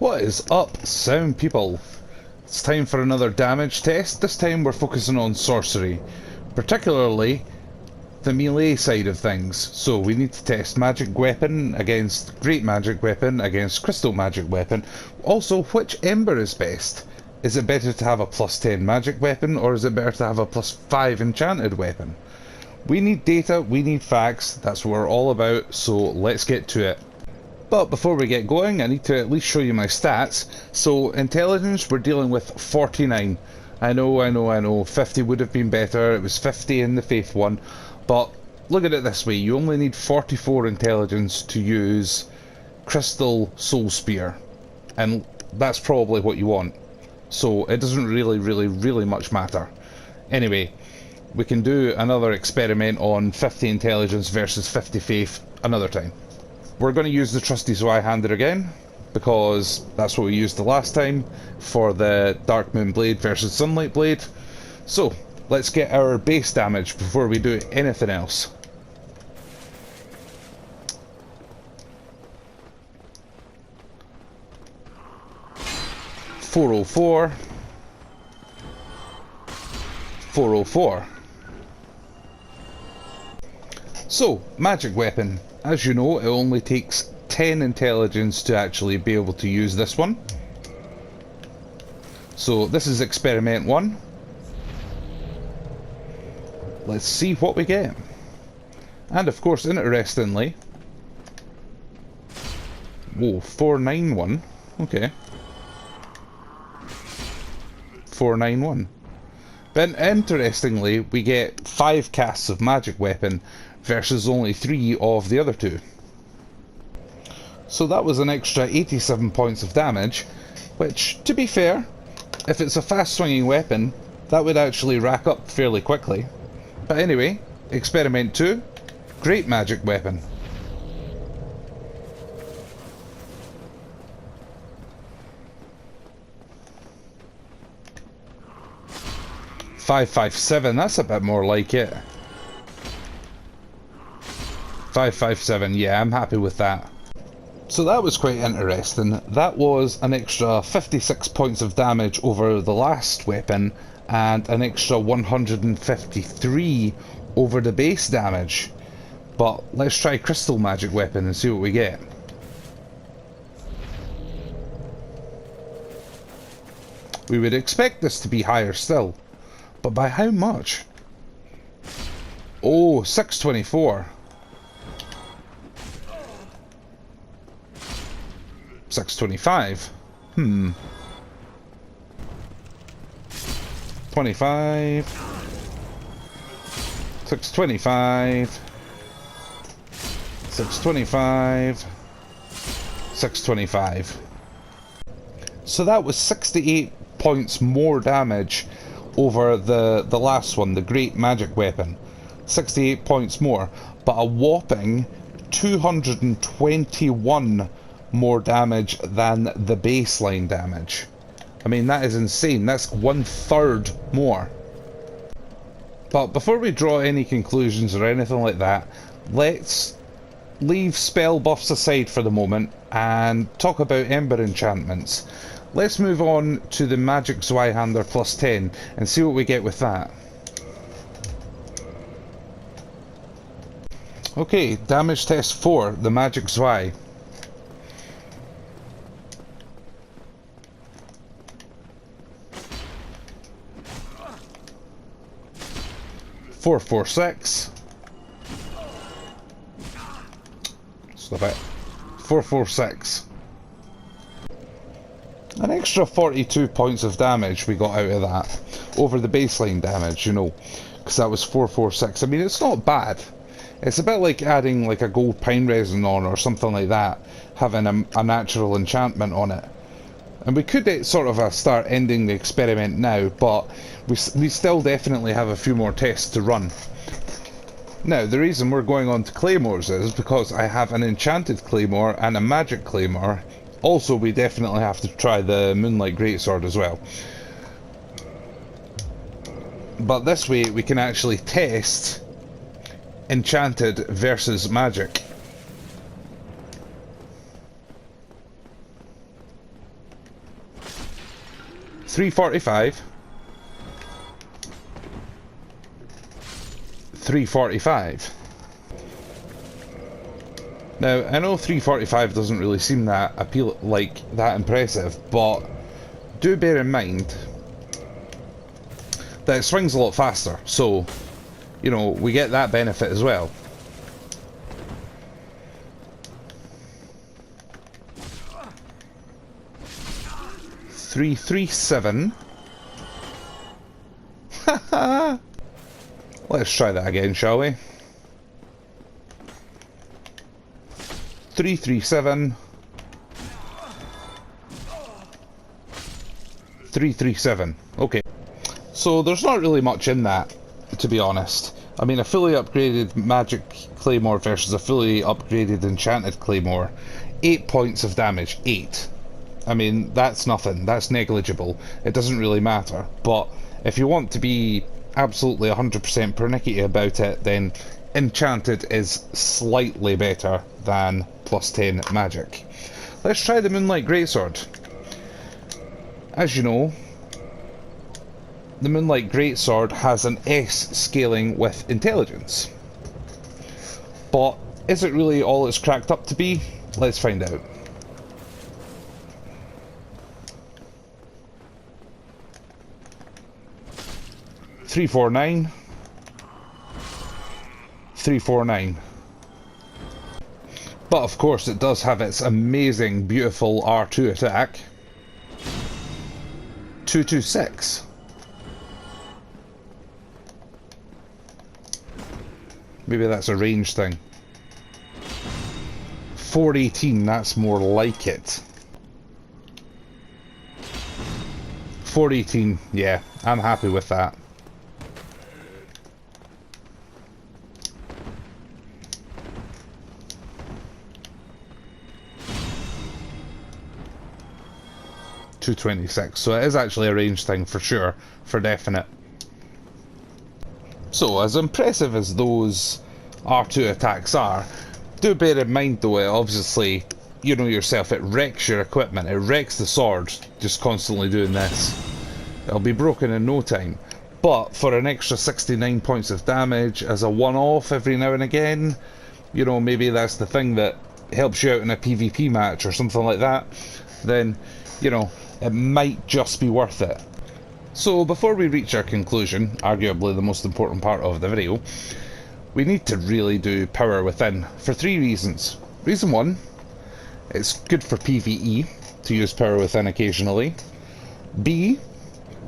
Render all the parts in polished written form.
What is up, sound people? It's time for another damage test. This time we're focusing on sorcery, particularly the melee side of things. So we need to test magic weapon against great magic weapon against crystal magic weapon. Also, which ember is best? Is it better to have a +10 magic weapon, or is it better to have a +5 enchanted weapon? We need data, we need facts, that's what we're all about, so let's get to it. But before we get going, I need to at least show you my stats. So intelligence, we're dealing with 49. I know, 50 would have been better. It was 50 in the Faith one. But look at it this way, you only need 44 intelligence to use Crystal Soul Spear. And that's probably what you want. So it doesn't really much matter. Anyway, we can do another experiment on 50 intelligence versus 50 faith another time. We're going to use the trusty Zweihander again, because that's what we used the last time for the Dark Moon Blade versus Sunlight Blade. So, let's get our base damage before we do anything else. .404, 404. So, magic weapon. As you know, it only takes 10 intelligence to actually be able to use this one. So this is experiment 1. Let's see what we get. And of course, interestingly... Whoa, 491. Okay. 491. But interestingly, we get 5 casts of magic weapon versus only 3 of the other 2. So that was an extra 87 points of damage, which, to be fair, if it's a fast swinging weapon, that would actually rack up fairly quickly. But anyway, experiment 2, great magic weapon. .557, that's a bit more like it. 557, yeah, I'm happy with that. So that was quite interesting. That was an extra 56 points of damage over the last weapon, and an extra 153 over the base damage. But let's try crystal magic weapon and see what we get. We would expect this to be higher still, but by how much? Oh, 624. 625. 25. 625. 625. 625. So that was 68 points more damage over the last one, the great magic weapon. 68 points more, but a whopping 221 more damage than the baseline damage. I mean, that is insane. That's 1/3 more. But before we draw any conclusions or anything like that, let's leave spell buffs aside for the moment and talk about Ember enchantments. Let's move on to the Magic Zweihander +10 and see what we get with that. Okay, damage test 4, the Magic Zwei. .446. Stop it. 446. An extra 42 points of damage we got out of that over the baseline damage, you know, because that was 446. I mean, it's not bad. It's a bit like adding like a gold pine resin on or something like that, having a natural enchantment on it. And we could sort of start ending the experiment now, but we still definitely have a few more tests to run. Now, the reason we're going on to claymores is because I have an enchanted claymore and a magic claymore. Also, we definitely have to try the Moonlight Greatsword as well. But this way we can actually test enchanted versus magic. 345. 345. Now, I know 345 doesn't really seem that that impressive, but do bear in mind that it swings a lot faster, so, you know, we get that benefit as well. Three, 3, 7. Haha! Let's try that again, shall we? 3, 3, 7. 3, 3, 7. Okay. So there's not really much in that, to be honest. I mean, a fully upgraded magic claymore versus a fully upgraded enchanted claymore. 8 points of damage. 8. I mean, that's nothing. That's negligible. It doesn't really matter. But if you want to be absolutely 100% pernickety about it, then Enchanted is slightly better than plus 10 magic. Let's try the Moonlight Greatsword. As you know, the Moonlight Greatsword has an S scaling with intelligence. But is it really all it's cracked up to be? Let's find out. Three, 4, 9. 3, 4, 9. But of course it does have its amazing, beautiful R2 attack. 2, 2, 6. Maybe that's a range thing. 4, 18, that's more like it. 4, 18, yeah, I'm happy with that. .226, so it is actually a range thing for sure, for definite. So, as impressive as those R2 attacks are, do bear in mind though, it obviously, you know yourself, it wrecks your equipment, it wrecks the sword, just constantly doing this. It'll be broken in no time. But for an extra 69 points of damage as a one-off every now and again, you know, maybe that's the thing that helps you out in a PvP match or something like that, then, you know, it might just be worth it. So before we reach our conclusion, arguably the most important part of the video, we need to really do Power Within for 3 reasons. Reason 1, it's good for PvE to use Power Within occasionally. B,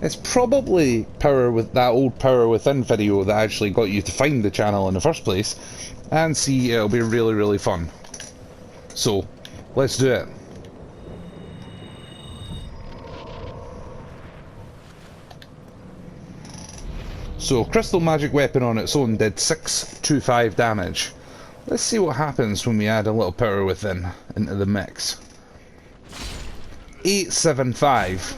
it's probably that old Power Within video that actually got you to find the channel in the first place. And C, it'll be really, really fun. So, let's do it. So, Crystal Magic Weapon on its own did 625 damage. Let's see what happens when we add a little Power Within into the mix. 875.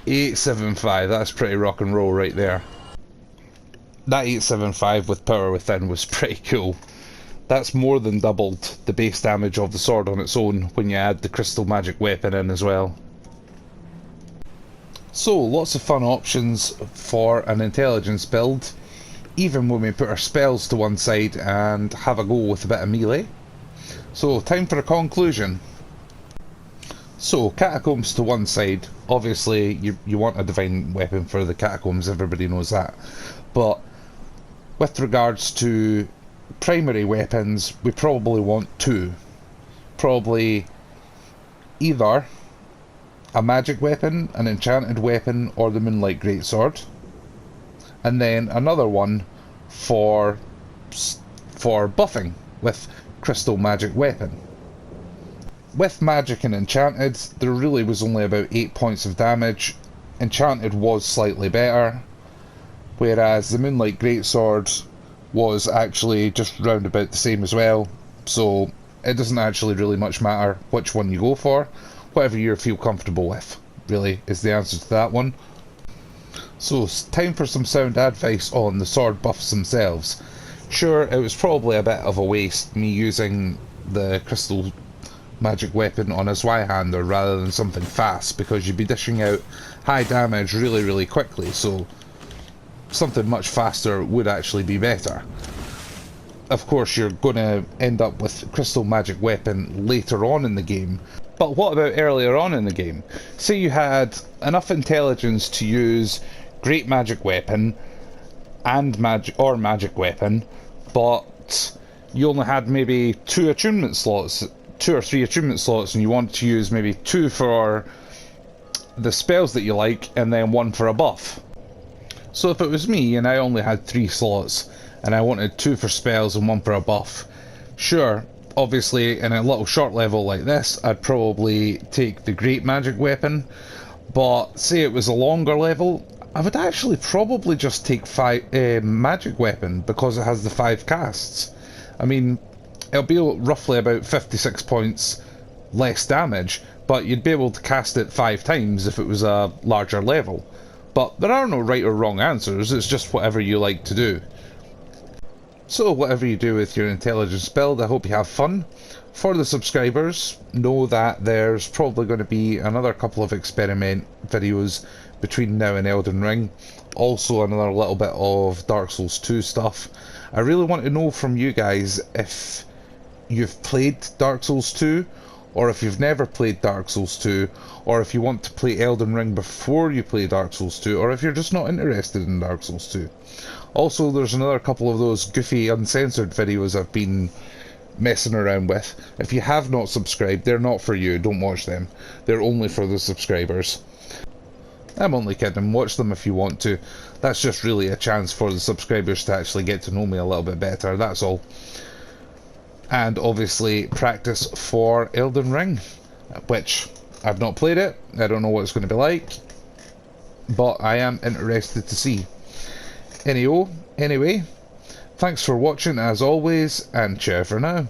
875, that's pretty rock and roll right there. That 875 with Power Within was pretty cool. That's more than doubled the base damage of the sword on its own when you add the Crystal Magic Weapon in as well. So, lots of fun options for an intelligence build, even when we put our spells to one side and have a go with a bit of melee. So, time for a conclusion. So, catacombs to one side, obviously you want a divine weapon for the catacombs, everybody knows that. But with regards to primary weapons, we probably want 2. Probably either a magic weapon, an enchanted weapon, or the Moonlight Greatsword. And then another one for buffing with Crystal Magic Weapon. With magic and enchanted, there really was only about 8 points of damage. Enchanted was slightly better, whereas the Moonlight Greatsword was actually just round about the same as well. So it doesn't actually really much matter which one you go for. Whatever you feel comfortable with, really, is the answer to that one. So, it's time for some sound advice on the sword buffs themselves. Sure, it was probably a bit of a waste, me using the Crystal magic weapon on his Y-hander rather than something fast, because you'd be dishing out high damage really quickly, so something much faster would actually be better. Of course, you're going to end up with Crystal Magic Weapon later on in the game, but what about earlier on in the game? Say you had enough intelligence to use Great Magic Weapon and Magic Weapon, but you only had maybe 2 or 3 attunement slots, and you want to use maybe 2 for the spells that you like and then 1 for a buff. So if it was me and I only had 3 slots and I wanted 2 for spells and 1 for a buff, sure, obviously in a little short level like this I'd probably take the Great Magic Weapon, but say it was a longer level, I would actually probably just take Magic Weapon, because it has the 5 casts. I mean, it'll be roughly about 56 points less damage, but you'd be able to cast it 5 times if it was a larger level. But there are no right or wrong answers, it's just whatever you like to do. So whatever you do with your intelligence build, I hope you have fun. For the subscribers, know that there's probably going to be another couple of experiment videos between now and Elden Ring. Also another little bit of Dark Souls 2 stuff. I really want to know from you guys if you've played Dark Souls 2, or if you've never played Dark Souls 2, or if you want to play Elden Ring before you play Dark Souls 2, or if you're just not interested in Dark Souls 2. Also, there's another couple of those goofy uncensored videos I've been messing around with. If you have not subscribed, they're not for you, don't watch them. They're only for the subscribers. I'm only kidding, watch them if you want to. That's just really a chance for the subscribers to actually get to know me a little bit better, that's all. And obviously practice for Elden Ring, which I've not played it, I don't know what it's going to be like, but I am interested to see. Anyway, thanks for watching as always, and ciao for now.